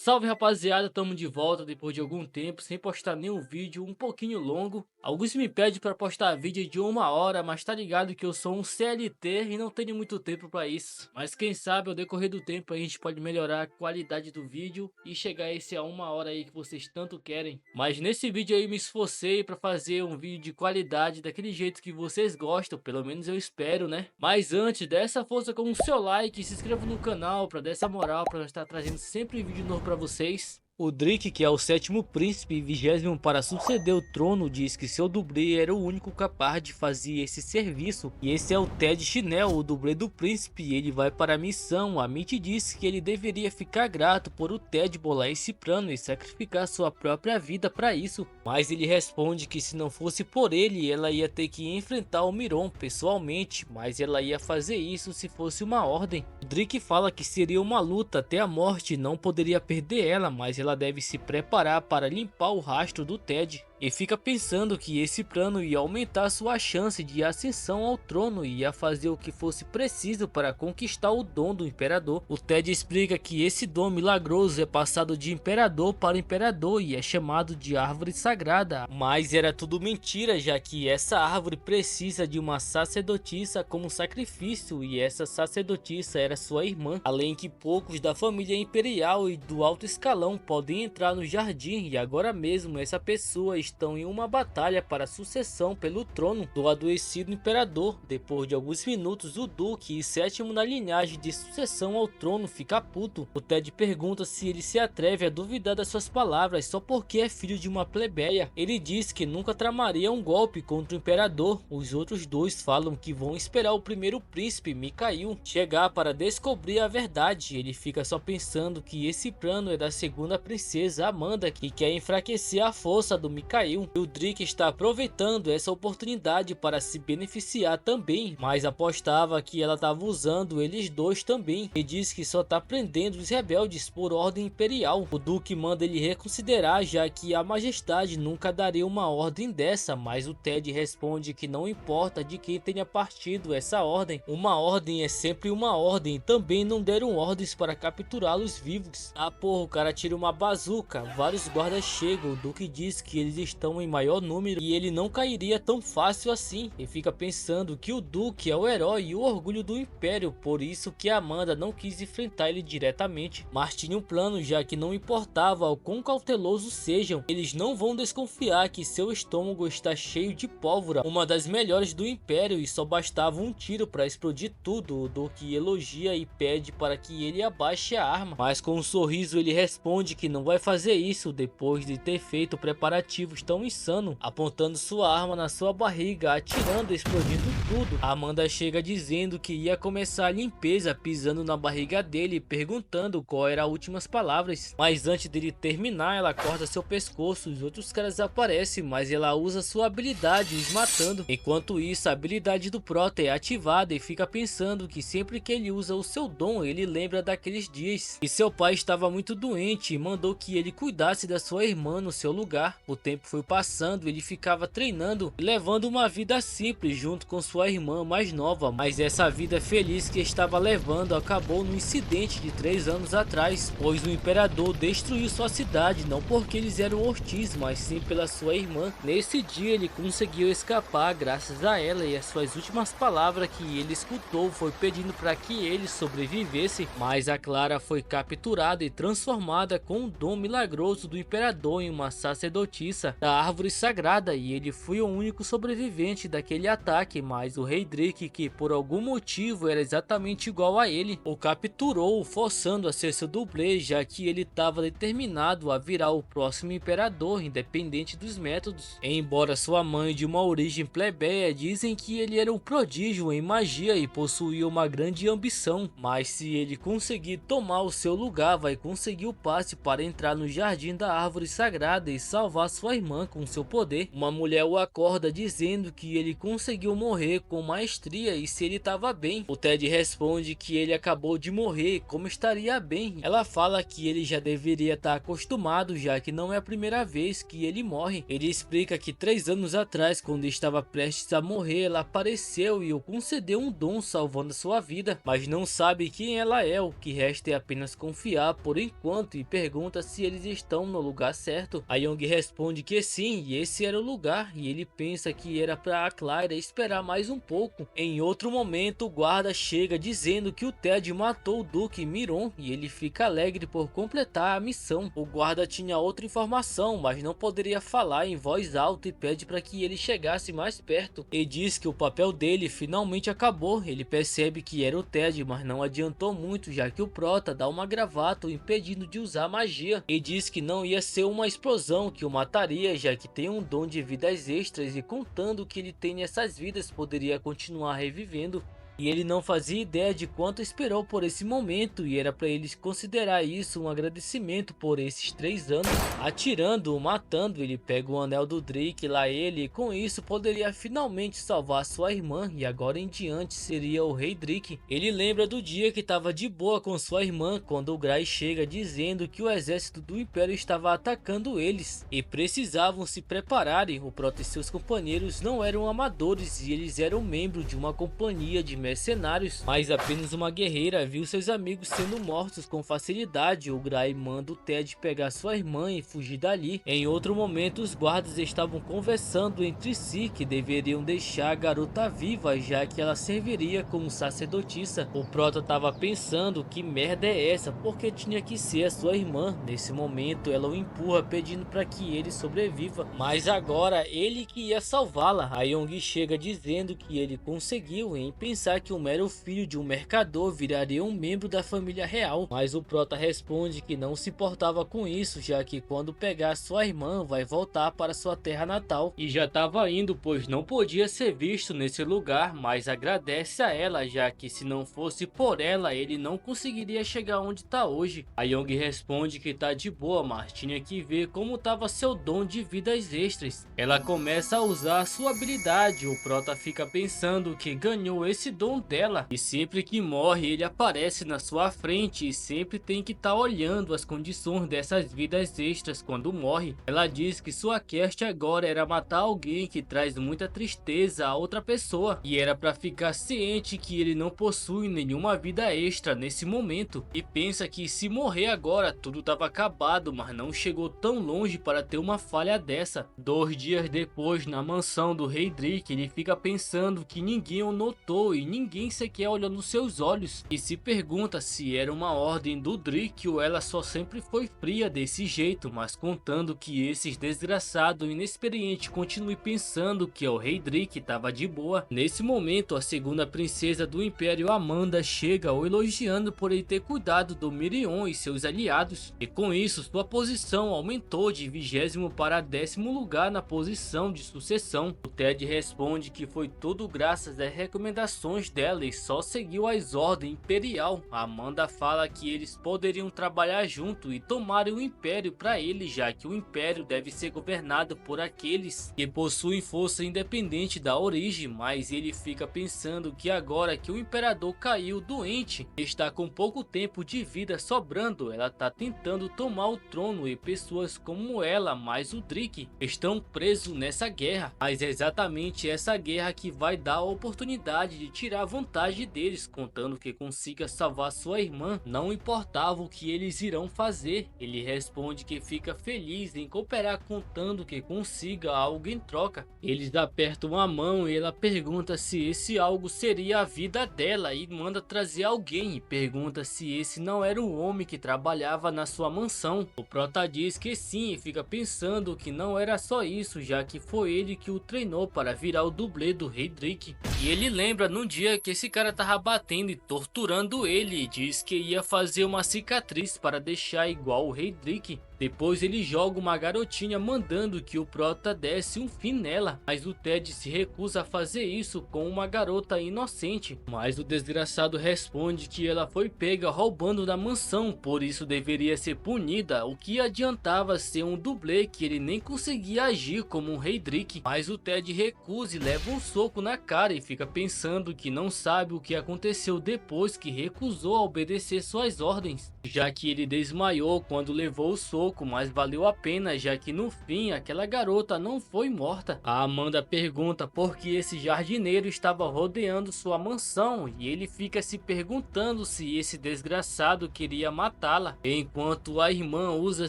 Salve rapaziada, tamo de volta depois de algum tempo sem postar nenhum vídeo, um pouquinho longo. Alguns me pedem para postar vídeo de 1 hora, mas tá ligado que eu sou um CLT e não tenho muito tempo para isso. Mas quem sabe ao decorrer do tempo a gente pode melhorar a qualidade do vídeo e chegar a esse a 1 hora aí que vocês tanto querem. Mas nesse vídeo aí me esforcei para fazer um vídeo de qualidade daquele jeito que vocês gostam, pelo menos eu espero, né? Mas antes, dê essa força com o seu like, se inscreva no canal para dar essa moral para estar trazendo sempre vídeo novo para vocês. O Drick, que é o sétimo príncipe e 20º para suceder o trono, diz que seu dublê era o único capaz de fazer esse serviço. E esse é o Ted Chinel, o dublê do príncipe, e ele vai para a missão. A Mitty diz que ele deveria ficar grato por o Ted bolar esse plano e sacrificar sua própria vida para isso. Mas ele responde que se não fosse por ele, ela ia ter que enfrentar o Miron pessoalmente, mas ela ia fazer isso se fosse uma ordem. O Drick fala que seria uma luta até a morte, não poderia perder ela, mas ela deve se preparar para limpar o rastro do Ted. E fica pensando que esse plano ia aumentar sua chance de ascensão ao trono e ia fazer o que fosse preciso para conquistar o dom do imperador. O Ted explica que esse dom milagroso é passado de imperador para imperador e é chamado de árvore sagrada, mas era tudo mentira, já que essa árvore precisa de uma sacerdotisa como sacrifício, e essa sacerdotisa era sua irmã, além que poucos da família imperial e do alto escalão podem entrar no jardim, e agora mesmo essa pessoa estão em uma batalha para a sucessão pelo trono do adoecido imperador. Depois de alguns minutos, o duque e sétimo na linhagem de sucessão ao trono fica puto. O Ted pergunta se ele se atreve a duvidar das suas palavras só porque é filho de uma plebeia. Ele diz que nunca tramaria um golpe contra o imperador. Os outros dois falam que vão esperar o primeiro príncipe, Mikhail, chegar para descobrir a verdade. Ele fica só pensando que esse plano é da segunda princesa, Amanda, que quer enfraquecer a força do Mikhail. O Drick está aproveitando essa oportunidade para se beneficiar também, mas apostava que ela estava usando eles dois também, e diz que só está prendendo os rebeldes por ordem imperial. O Duque manda ele reconsiderar, já que a majestade nunca daria uma ordem dessa, mas o Ted responde que não importa de quem tenha partido essa ordem, uma ordem é sempre uma ordem, e também não deram ordens para capturá-los vivos. Ah porra, o cara tira uma bazuca, vários guardas chegam, o Duque diz que eles estão em maior número e ele não cairia tão fácil assim, e fica pensando que o Duque é o herói e o orgulho do Império, por isso que Amanda não quis enfrentar ele diretamente, mas tinha um plano, já que não importava o quão cautelosos sejam, eles não vão desconfiar que seu estômago está cheio de pólvora, uma das melhores do Império, e só bastava um tiro para explodir tudo. O Duque elogia e pede para que ele abaixe a arma, mas com um sorriso ele responde que não vai fazer isso depois de ter feito preparativos tão insano, apontando sua arma na sua barriga, atirando e explodindo tudo. A Amanda chega dizendo que ia começar a limpeza, pisando na barriga dele e perguntando qual eram as últimas palavras, mas antes dele terminar ela corta seu pescoço. Os outros caras aparecem, mas ela usa sua habilidade os matando. Enquanto isso, a habilidade do Prota é ativada e fica pensando que sempre que ele usa o seu dom ele lembra daqueles dias e seu pai estava muito doente e mandou que ele cuidasse da sua irmã no seu lugar. O tempo foi passando, ele ficava treinando e levando uma vida simples junto com sua irmã mais nova, mas essa vida feliz que estava levando acabou num incidente de 3 anos atrás, pois o imperador destruiu sua cidade, não porque eles eram hostis, mas sim pela sua irmã. Nesse dia ele conseguiu escapar graças a ela, e as suas últimas palavras que ele escutou foi pedindo para que ele sobrevivesse, mas a Clara foi capturada e transformada com o dom milagroso do imperador em uma sacerdotisa da árvore sagrada, e ele foi o único sobrevivente daquele ataque, mas o rei Drick, que por algum motivo era exatamente igual a ele, o capturou, forçando a ser seu dublê, já que ele estava determinado a virar o próximo imperador, independente dos métodos. Embora sua mãe de uma origem plebeia, dizem que ele era um prodígio em magia e possuía uma grande ambição, mas se ele conseguir tomar o seu lugar, vai conseguir o passe para entrar no jardim da árvore sagrada e salvar sua irmã com seu poder. Uma mulher o acorda dizendo que ele conseguiu morrer com maestria e se ele estava bem. O Ted responde que ele acabou de morrer, como estaria bem. Ela fala que ele já deveria estar acostumado, já que não é a primeira vez que ele morre. Ele explica que 3 anos atrás, quando estava prestes a morrer, ela apareceu e o concedeu um dom salvando sua vida, mas não sabe quem ela é. O que resta é apenas confiar por enquanto e pergunta se eles estão no lugar certo. A Young responde que sim, e esse era o lugar, e ele pensa que era para a Clara esperar mais um pouco. Em outro momento, o guarda chega dizendo que o Ted matou o Duque Miron e ele fica alegre por completar a missão. O guarda tinha outra informação, mas não poderia falar em voz alta e pede para que ele chegasse mais perto. E diz que o papel dele finalmente acabou. Ele percebe que era o Ted, mas não adiantou muito, já que o Prota dá uma gravata o impedindo de usar magia. E diz que não ia ser uma explosão que o mataria, já que tem um dom de vidas extras e contando que ele tem nessas vidas poderia continuar revivendo. E ele não fazia ideia de quanto esperou por esse momento e era para eles considerar isso um agradecimento por esses 3 anos. Atirando, matando, ele pega o anel do Drake lá ele e com isso poderia finalmente salvar sua irmã e agora em diante seria o Rei Drake. Ele lembra do dia que estava de boa com sua irmã quando o Gray chega dizendo que o exército do Império estava atacando eles e precisavam se prepararem. O Prota e seus companheiros não eram amadores e eles eram membros de uma companhia de mercenários, mas apenas uma guerreira viu seus amigos sendo mortos com facilidade. O Gray manda o Ted pegar sua irmã e fugir dali. Em outro momento, os guardas estavam conversando entre si que deveriam deixar a garota viva, já que ela serviria como sacerdotisa. O Prota estava pensando que merda é essa, porque tinha que ser a sua irmã. Nesse momento, ela o empurra pedindo para que ele sobreviva, mas agora ele que ia salvá-la. A Young chega dizendo que ele conseguiu em pensar que um mero filho de um mercador viraria um membro da família real, mas o Prota responde que não se importava com isso, já que quando pegar sua irmã vai voltar para sua terra natal e já estava indo, pois não podia ser visto nesse lugar, mas agradece a ela, já que se não fosse por ela ele não conseguiria chegar onde está hoje. A Young responde que tá de boa, mas tinha que ver como estava seu dom de vidas extras. Ela começa a usar sua habilidade, o Prota fica pensando que ganhou esse dom dela e sempre que morre ele aparece na sua frente e sempre tem que estar olhando as condições dessas vidas extras quando morre. Ela diz que sua quest agora era matar alguém que traz muita tristeza a outra pessoa e era para ficar ciente que ele não possui nenhuma vida extra nesse momento e pensa que se morrer agora tudo estava acabado, mas não chegou tão longe para ter uma falha dessa. 2 dias depois, na mansão do Rei Drake, ele fica pensando que ninguém o notou e ninguém sequer olhou nos seus olhos e se pergunta se era uma ordem do Drake ou ela só sempre foi fria desse jeito, mas contando que esses desgraçado inexperiente continue pensando que o Rei Drake estava de boa. Nesse momento, a segunda princesa do Império, Amanda, chega o elogiando por ele ter cuidado do Mirion e seus aliados e com isso sua posição aumentou de 20º para 10º lugar na posição de sucessão. O Ted responde que foi tudo graças às recomendações dela e só seguiu as ordens imperial. A Amanda fala que eles poderiam trabalhar junto e tomarem o Império para eles, já que o Império deve ser governado por aqueles que possuem força independente da origem, mas ele fica pensando que agora que o Imperador caiu doente, está com pouco tempo de vida sobrando, ela está tentando tomar o trono e pessoas como ela, mais o Drake, estão presos nessa guerra, mas é exatamente essa guerra que vai dar a oportunidade de tirar vantagem deles, contando que consiga salvar sua irmã, não importava o que eles irão fazer. Ele responde que fica feliz em cooperar, contando que consiga algo em troca. Eles apertam a mão e ela pergunta se esse algo seria a vida dela e manda trazer alguém e pergunta se esse não era o homem que trabalhava na sua mansão. O Prota diz que sim e fica pensando que não era só isso, já que foi ele que o treinou para virar o dublê do Rei Drake. E ele lembra num dia dia que esse cara tava batendo e torturando ele e diz que ia fazer uma cicatriz para deixar igual o Rei Drake. Depois ele joga uma garotinha mandando que o prota desse um fim nela, mas o Ted se recusa a fazer isso com uma garota inocente. Mas o desgraçado responde que ela foi pega roubando da mansão, por isso deveria ser punida, o que adiantava ser um dublê que ele nem conseguia agir como um Rei Drake. Mas o Ted recusa e leva um soco na cara e fica pensando que não sabe o que aconteceu depois que recusou a obedecer suas ordens, já que ele desmaiou quando levou o soco, mas valeu a pena, já que no fim aquela garota não foi morta. A Amanda pergunta por que esse jardineiro estava rodeando sua mansão e ele fica se perguntando se esse desgraçado queria matá-la, enquanto a irmã usa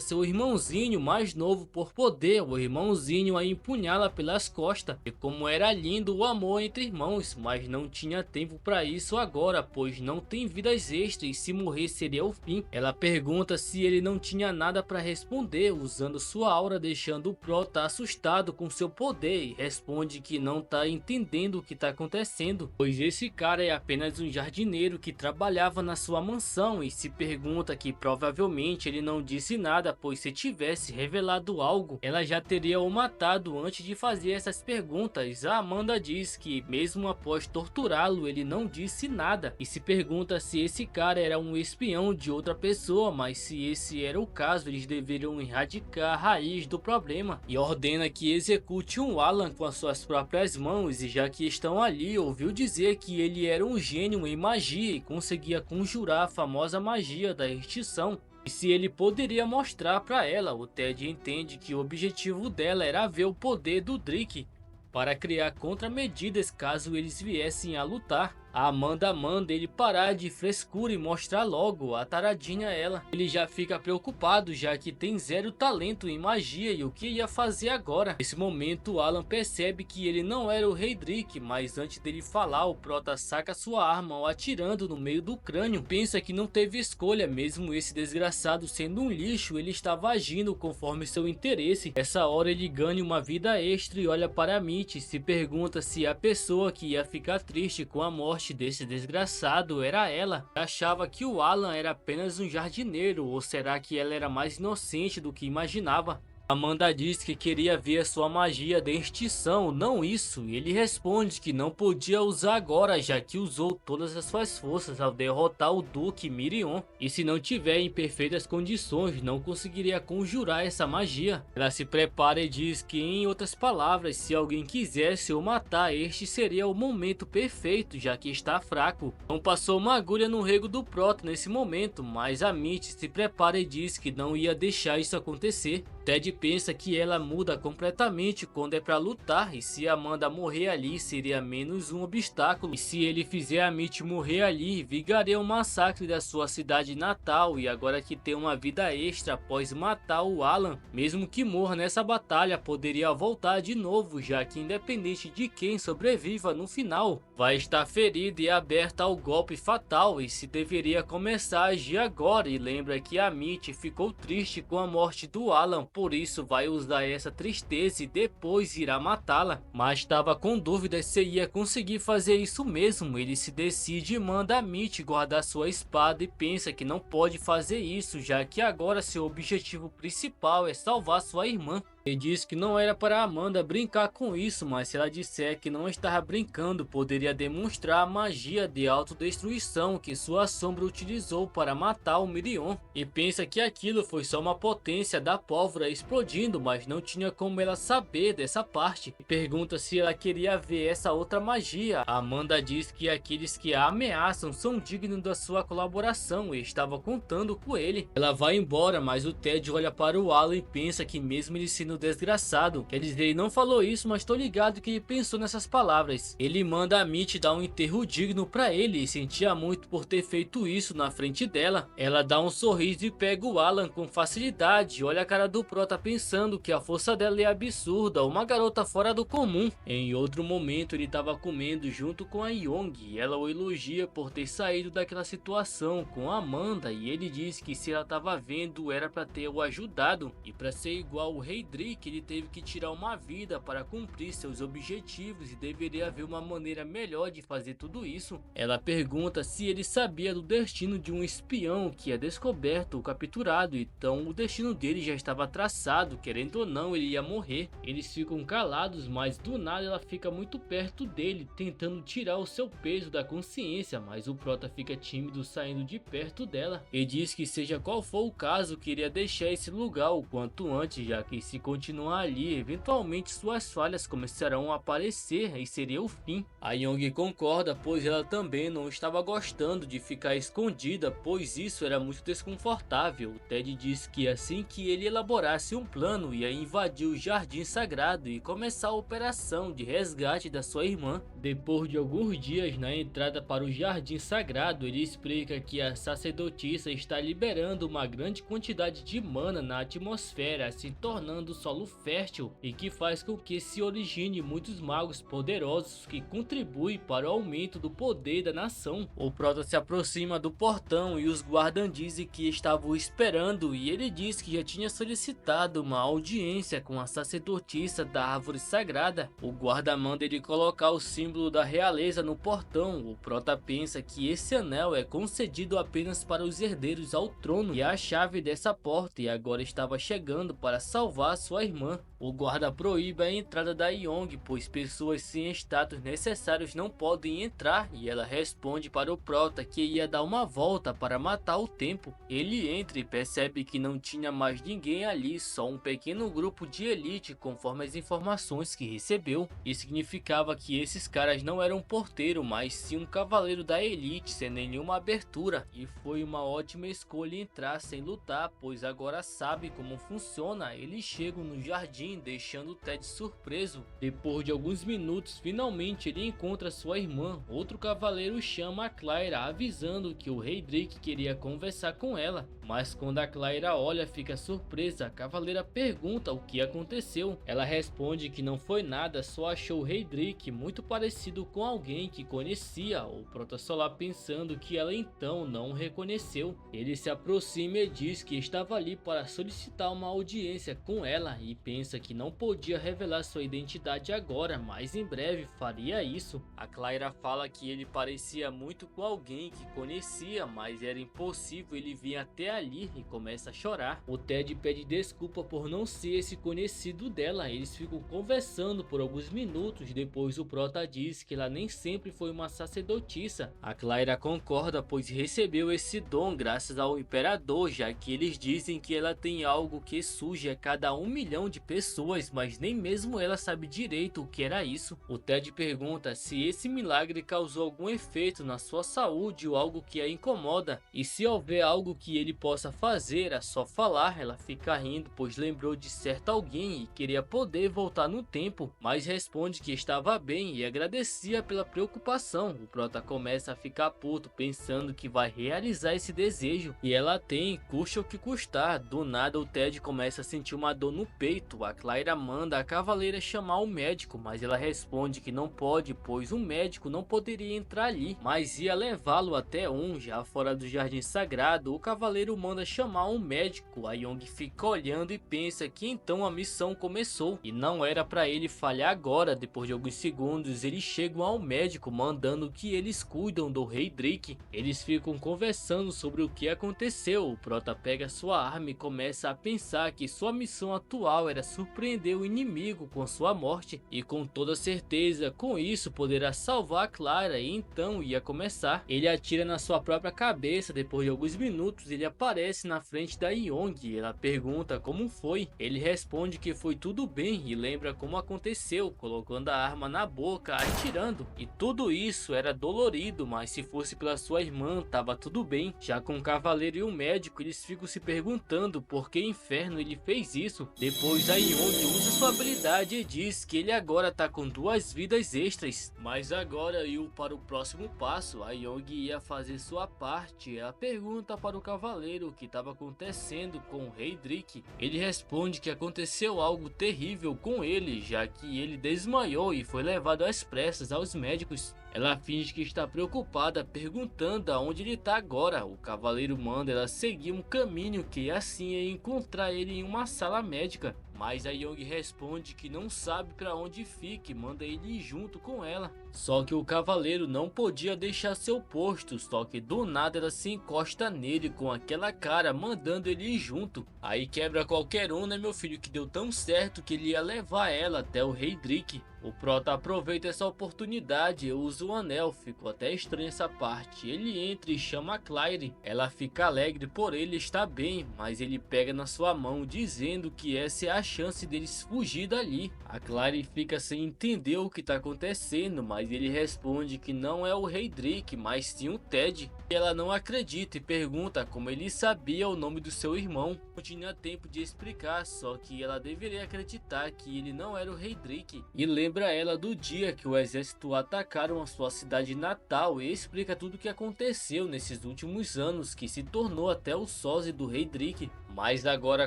seu irmãozinho mais novo por poder o irmãozinho a empunhá-la pelas costas. E como era lindo o amor entre irmãos, mas não tinha tempo para isso agora, pois não tem vidas extras e se morrer seria o fim. Ela pergunta se ele não tinha nada para responder, usando sua aura, deixando o prota assustado com seu poder, e responde que não tá entendendo o que tá acontecendo, pois esse cara é apenas um jardineiro que trabalhava na sua mansão, e se pergunta que provavelmente ele não disse nada, pois se tivesse revelado algo, ela já teria o matado antes de fazer essas perguntas. A Amanda diz que mesmo após torturá-lo ele não disse nada, e se pergunta se esse cara era um espião de outra pessoa, mas se esse era o caso, eles deveriam erradicar a raiz do problema, e ordena que execute um Alan com as suas próprias mãos. E já que estão ali, ouviu dizer que ele era um gênio em magia e conseguia conjurar a famosa magia da extinção, e se ele poderia mostrar para ela. O Ted entende que o objetivo dela era ver o poder do Drake para criar contramedidas caso eles viessem a lutar. A Amanda manda ele parar de frescura e mostrar logo a taradinha a ela. Ele já fica preocupado, já que tem zero talento em magia e o que ia fazer agora. Nesse momento Alan percebe que ele não era o Rei Drake, mas antes dele falar o prota saca sua arma o atirando no meio do crânio. Pensa que não teve escolha, mesmo esse desgraçado sendo um lixo, ele estava agindo conforme seu interesse. Essa hora ele ganha uma vida extra e olha para Mitch e se pergunta se a pessoa que ia ficar triste com a morte desse desgraçado era ela. Achava que o Alan era apenas um jardineiro, ou será que ela era mais inocente do que imaginava? Amanda diz que queria ver a sua magia de extinção, não isso, e ele responde que não podia usar agora, já que usou todas as suas forças ao derrotar o Duque Mirion, e se não tiver em perfeitas condições não conseguiria conjurar essa magia. Ela se prepara e diz que, em outras palavras, se alguém quisesse o matar, este seria o momento perfeito, já que está fraco. Não passou uma agulha no rego do prota nesse momento, mas a Mitch se prepara e diz que não ia deixar isso acontecer. Ted pensa que ela muda completamente quando é pra lutar, e se Amanda morrer ali seria menos um obstáculo, e se ele fizer a Mitch morrer ali, vingaria o massacre da sua cidade natal, e agora que tem uma vida extra após matar o Alan, mesmo que morra nessa batalha, poderia voltar de novo, já que independente de quem sobreviva no final, vai estar ferida e aberta ao golpe fatal, e se deveria começar a agir agora. E lembra que a Mitch ficou triste com a morte do Alan, por isso vai usar essa tristeza e depois irá matá-la, mas estava com dúvidas se ia conseguir fazer isso mesmo. Ele se decide e manda a Mitch guardar sua espada e pensa que não pode fazer isso, já que agora seu objetivo principal é salvar sua irmã. Ele diz que não era para Amanda brincar com isso, mas se ela disser que não estava brincando, poderia demonstrar a magia de autodestruição que sua sombra utilizou para matar o Mirion. E pensa que aquilo foi só uma potência da pólvora explodindo, mas não tinha como ela saber dessa parte. E pergunta se ela queria ver essa outra magia. A Amanda diz que aqueles que a ameaçam são dignos da sua colaboração e estava contando com ele. Ela vai embora, mas o Ted olha para o Alan e pensa que mesmo ele sendo desgraçado, quer dizer, ele não falou isso, mas tô ligado que ele pensou nessas palavras. Ele manda a Mitch dar um enterro digno pra ele e sentia muito por ter feito isso na frente dela. Ela dá um sorriso e pega o Alan com facilidade. Olha a cara do prota pensando que a força dela é absurda, uma garota fora do comum. Em outro momento ele estava comendo junto com a Young e ela o elogia por ter saído daquela situação com a Amanda, e ele diz que se ela estava vendo era para ter o ajudado e para ser igual o Rei Drake Drake ele teve que tirar uma vida para cumprir seus objetivos e deveria haver uma maneira melhor de fazer tudo isso. Ela pergunta se ele sabia do destino de um espião que é descoberto ou capturado, então o destino dele já estava traçado, querendo ou não ele ia morrer. Eles ficam calados, mas do nada ela fica muito perto dele, tentando tirar o seu peso da consciência, mas o prota fica tímido saindo de perto dela e diz que seja qual for o caso, queria deixar esse lugar o quanto antes, já que se continuar ali, eventualmente suas falhas começarão a aparecer e seria o fim. A Young concorda, pois ela também não estava gostando de ficar escondida, pois isso era muito desconfortável. O Ted diz que assim que ele elaborasse um plano, ia invadir o Jardim Sagrado e começar a operação de resgate da sua irmã. Depois de alguns dias na entrada para o Jardim Sagrado, ele explica que a sacerdotisa está liberando uma grande quantidade de mana na atmosfera, se tornando solo fértil e que faz com que se origine muitos magos poderosos que contribuem para o aumento do poder da nação. O prota se aproxima do portão e os guardas dizem que estavam esperando, e ele diz que já tinha solicitado uma audiência com a sacerdotisa da árvore sagrada. O guarda manda ele colocar o símbolo da realeza no portão. O prota pensa que esse anel é concedido apenas para os herdeiros ao trono e a chave dessa porta, e agora estava chegando para salvar sua irmã. O guarda proíbe a entrada da Young, pois pessoas sem status necessários não podem entrar, e ela responde para o prota que ia dar uma volta para matar o tempo. Ele entra e percebe que não tinha mais ninguém ali, só um pequeno grupo de elite, conforme as informações que recebeu. Isso significava que esses caras não eram um porteiro, mas sim um cavaleiro da elite, sem nenhuma abertura, e foi uma ótima escolha entrar sem lutar, pois agora sabe como funciona. Eles chegam no jardim, deixando o Ted surpreso. Depois de alguns minutos, finalmente ele encontra sua irmã. Outro cavaleiro chama a Clara, avisando que o rei Drake queria conversar com ela, mas quando a Clara olha, fica surpresa. A cavaleira pergunta o que aconteceu. Ela responde que não foi nada, só achou o rei Drake muito parecido com alguém que conhecia. O prota solar pensando que ela então não o reconheceu. Ele se aproxima e diz que estava ali para solicitar uma audiência com ela e pensa que não podia revelar sua identidade agora, mas em breve faria isso. A Clara fala que ele parecia muito com alguém que conhecia, mas era impossível ele vir até ali e começa a chorar. O Ted pede desculpa por não ser esse conhecido dela. Eles ficam conversando por alguns minutos, depois o prota diz que ela nem sempre foi uma sacerdotisa. A Clara concorda, pois recebeu esse dom graças ao imperador, já que eles dizem que ela tem algo que surge a cada 1 milhão de pessoas, mas nem mesmo ela sabe direito o que era isso. O Ted pergunta se esse milagre causou algum efeito na sua saúde ou algo que a incomoda, e se houver algo que ele possa fazer, é só falar. Ela fica rindo, pois lembrou de certo alguém e queria poder voltar no tempo, mas responde que estava bem e agradecia pela preocupação. O prota começa a ficar puto, pensando que vai realizar esse desejo, e ela tem, custe o que custar. Do nada o Ted começa a sentir uma dor no peito. A Clara manda a cavaleira chamar o médico, mas ela responde que não pode, pois um médico não poderia entrar ali, mas ia levá-lo até já fora do Jardim Sagrado. O cavaleiro manda chamar um médico. A Young fica olhando e pensa que então a missão começou, e não era para ele falhar agora. Depois de alguns segundos eles chegam ao médico, mandando que eles cuidam do rei Drake. Eles ficam conversando sobre o que aconteceu. O prota pega sua arma e começa a pensar que sua missão atual era surpreender o inimigo com sua morte, e com toda certeza com isso poderá salvar a Clara, e então ia começar. Ele atira na sua própria cabeça. Depois de alguns minutos ele aparece na frente da Young e ela pergunta como foi. Ele responde que foi tudo bem e lembra como aconteceu, colocando a arma na boca, atirando, e tudo isso era dolorido, mas se fosse pela sua irmã tava tudo bem. Já com o cavaleiro e o médico, eles ficam se perguntando por que inferno ele fez isso. Depois a Young usa sua habilidade e diz que ele agora tá com 2 vidas extras. Mas agora iu para o próximo passo. A Young ia fazer sua parte. Ela pergunta para o cavaleiro o que estava acontecendo com o rei Drake. Ele responde que aconteceu algo terrível com ele, já que ele desmaiou e foi levado às pressas aos médicos. Ela finge que está preocupada, perguntando aonde ele está agora. O cavaleiro manda ela seguir um caminho que assim ia encontrar ele em uma sala médica. Mas a Young responde que não sabe para onde fica e manda ele ir junto com ela. Só que o cavaleiro não podia deixar seu posto, só que do nada ela se encosta nele com aquela cara, mandando ele ir junto. Aí quebra qualquer um, né, meu filho, que deu tão certo que ele ia levar ela até o rei Drick. O prota aproveita essa oportunidade e usa o anel, ficou até estranho essa parte. Ele entra e chama a Claire, ela fica alegre por ele estar bem, mas ele pega na sua mão dizendo que essa é a chance deles fugir dali. A Claire fica sem entender o que está acontecendo, mas ele responde que não é o rei Drick, mas sim o Ted. Ela não acredita e pergunta como ele sabia o nome do seu irmão. Não tinha tempo de explicar, só que ela deveria acreditar que ele não era o rei Drick. E lembra ela do dia que o exército atacaram a sua cidade natal e explica tudo o que aconteceu nesses últimos anos, que se tornou até o sósia do rei Drick. Mas agora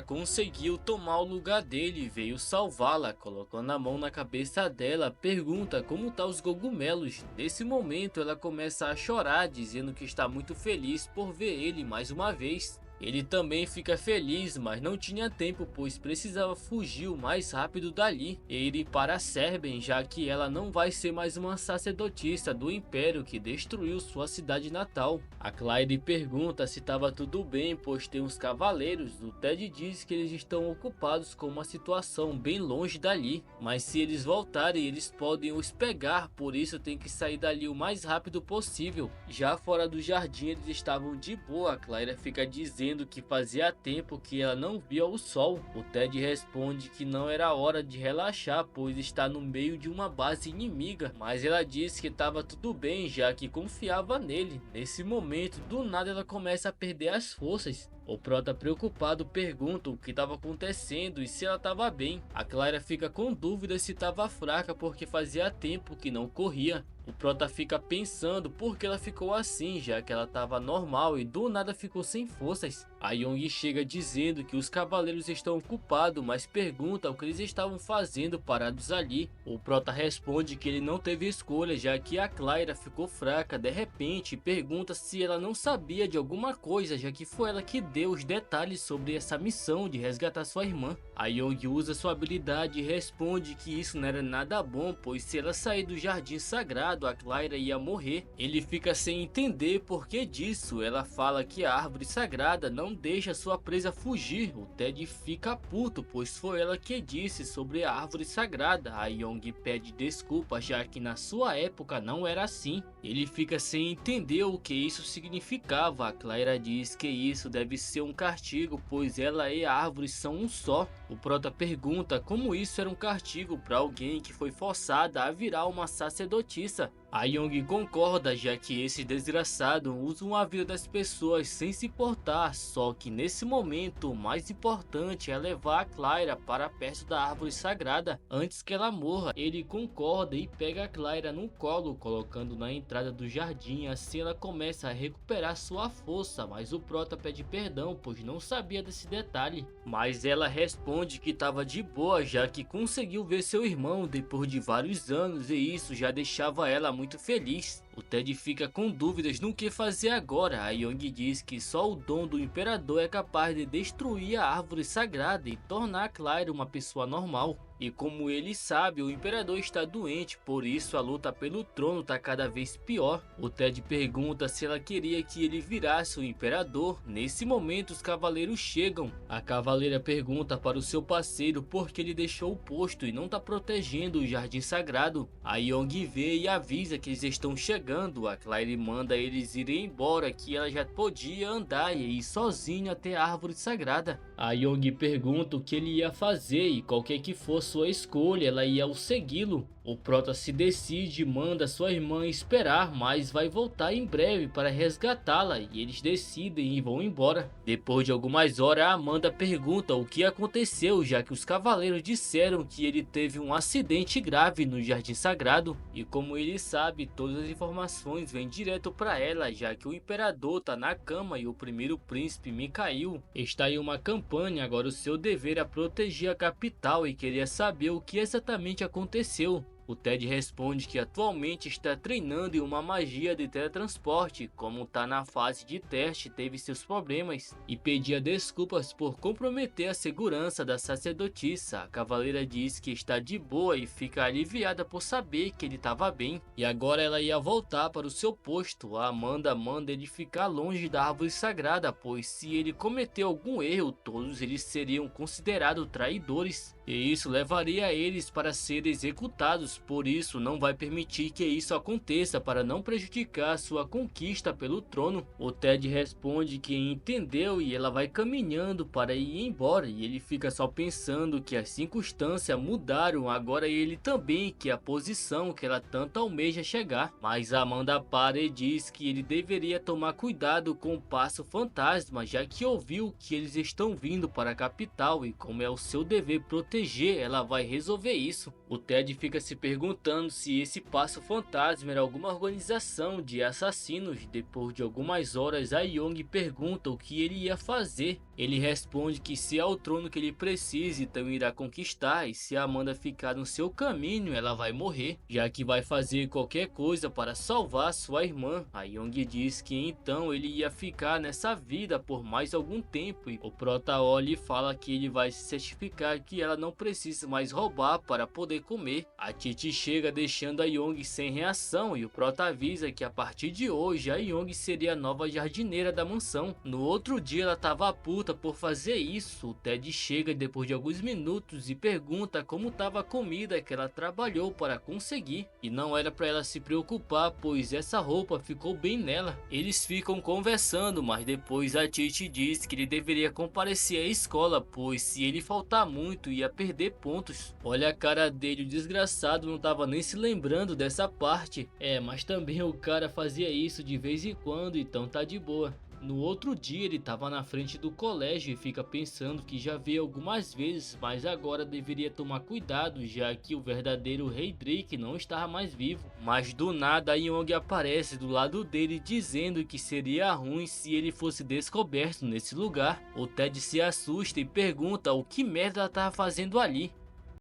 conseguiu tomar o lugar dele e veio salvá-la, colocando a mão na cabeça dela, pergunta como tá os cogumelos. Nesse momento ela começa a chorar, dizendo que está muito feliz por ver ele mais uma vez. Ele também fica feliz, mas não tinha tempo, pois precisava fugir o mais rápido dali e ir para Serben, já que ela não vai ser mais uma sacerdotisa do Império que destruiu sua cidade natal. A Claire pergunta se estava tudo bem, pois tem uns cavaleiros. O Ted diz que eles estão ocupados com uma situação bem longe dali, mas se eles voltarem eles podem os pegar, por isso tem que sair dali o mais rápido possível. Já fora do jardim eles estavam de boa, a Claire fica dizendo que fazia tempo que ela não via o sol. O Ted responde que não era hora de relaxar, pois está no meio de uma base inimiga, mas ela disse que estava tudo bem, já que confiava nele. Nesse momento, do nada ela começa a perder as forças. O prota preocupado pergunta o que estava acontecendo e se ela estava bem. A Clara fica com dúvidas se estava fraca porque fazia tempo que não corria. O prota fica pensando por que ela ficou assim, já que ela estava normal e do nada ficou sem forças. A Young chega dizendo que os cavaleiros estão ocupados, mas pergunta o que eles estavam fazendo parados ali. O prota responde que ele não teve escolha, já que a Clara ficou fraca de repente e pergunta se ela não sabia de alguma coisa, já que foi ela que deu os detalhes sobre essa missão de resgatar sua irmã. A Young usa sua habilidade e responde que isso não era nada bom, pois se ela sair do jardim sagrado, a Clara ia morrer. Ele fica sem entender por que disso. Ela fala que a árvore sagrada não deixa sua presa fugir. O Ted fica puto, pois foi ela que disse sobre a árvore sagrada. A Young pede desculpa, já que na sua época não era assim. Ele fica sem entender o que isso significava. A Clara diz que isso deve ser um castigo, pois ela e a árvore são um só. O prota pergunta como isso era um castigo para alguém que foi forçada a virar uma sacerdotisa. A Young concorda, já que esses desgraçados usam a vida das pessoas sem se importar, só que nesse momento o mais importante é levar a Clara para perto da árvore sagrada antes que ela morra. Ele concorda e pega a Clara no colo, colocando na entrada do jardim, assim ela começa a recuperar sua força, mas o prota pede perdão, pois não sabia desse detalhe. Mas ela responde que estava de boa, já que conseguiu ver seu irmão depois de vários anos e isso já deixava ela muito feliz. O Ted fica com dúvidas no que fazer agora. A Young diz que só o dom do imperador é capaz de destruir a árvore sagrada e tornar a Clara uma pessoa normal. E como ele sabe, o imperador está doente, por isso a luta pelo trono está cada vez pior. O Ted pergunta se ela queria que ele virasse o imperador. Nesse momento os cavaleiros chegam. A cavaleira pergunta para o seu parceiro por que ele deixou o posto e não está protegendo o jardim sagrado. A Young vê e avisa que eles estão chegando. A Claire manda eles irem embora, que ela já podia andar e ir sozinha até a árvore sagrada. A Young pergunta o que ele ia fazer e qualquer que fosse sua escolha, ela ia segui-lo. O prota se decide e manda sua irmã esperar, mas vai voltar em breve para resgatá-la e eles decidem e vão embora. Depois de algumas horas, a Amanda pergunta o que aconteceu, já que os cavaleiros disseram que ele teve um acidente grave no Jardim Sagrado. E como ele sabe, todas as informações vêm direto para ela, já que o imperador está na cama e o primeiro príncipe Mikhail está em uma campanha. Agora o seu dever é proteger a capital e queria saber o que exatamente aconteceu. O Ted responde que atualmente está treinando em uma magia de teletransporte, como está na fase de teste teve seus problemas, e pedia desculpas por comprometer a segurança da sacerdotisa. A cavaleira diz que está de boa e fica aliviada por saber que ele estava bem, e agora ela ia voltar para o seu posto. A Amanda manda ele ficar longe da árvore sagrada, pois se ele cometer algum erro, todos eles seriam considerados traidores, e isso levaria eles para serem executados. Por isso não vai permitir que isso aconteça para não prejudicar sua conquista pelo trono. O Ted responde que entendeu e ela vai caminhando para ir embora, e ele fica só pensando que as circunstâncias mudaram agora ele também, que a posição que ela tanto almeja chegar. Mas Amanda para e diz que ele deveria tomar cuidado com o passo fantasma, já que ouviu que eles estão vindo para a capital, e como é o seu dever proteger, ela vai resolver isso. O Ted fica se perguntando se esse passo fantasma era alguma organização de assassinos. Depois de algumas horas, a Young pergunta o que ele ia fazer. Ele responde que se é o trono que ele precisa, então irá conquistar, e se a Amanda ficar no seu caminho, ela vai morrer, já que vai fazer qualquer coisa para salvar sua irmã. A Young diz que então ele ia ficar nessa vida por mais algum tempo, e o Prota lhe fala que ele vai se certificar que ela não precisa mais roubar para poder comer. A Titi chega deixando a Young sem reação, e o Prota avisa que a partir de hoje a Young seria a nova jardineira da mansão. No outro dia ela estava puta por fazer isso. O Ted chega depois de alguns minutos e pergunta como estava a comida que ela trabalhou para conseguir, e não era para ela se preocupar, pois essa roupa ficou bem nela. Eles ficam conversando, mas depois a Titi diz que ele deveria comparecer à escola, pois se ele faltar muito ia perder pontos. Olha a cara dele, o desgraçado não estava nem se lembrando dessa parte. Mas também o cara fazia isso de vez em quando, então tá de boa. No outro dia ele estava na frente do colégio e fica pensando que já veio algumas vezes, mas agora deveria tomar cuidado, já que o verdadeiro Rei Drake não estava mais vivo. Mas do nada a Young aparece do lado dele dizendo que seria ruim se ele fosse descoberto nesse lugar. O Ted se assusta e pergunta o que merda ela estava fazendo ali.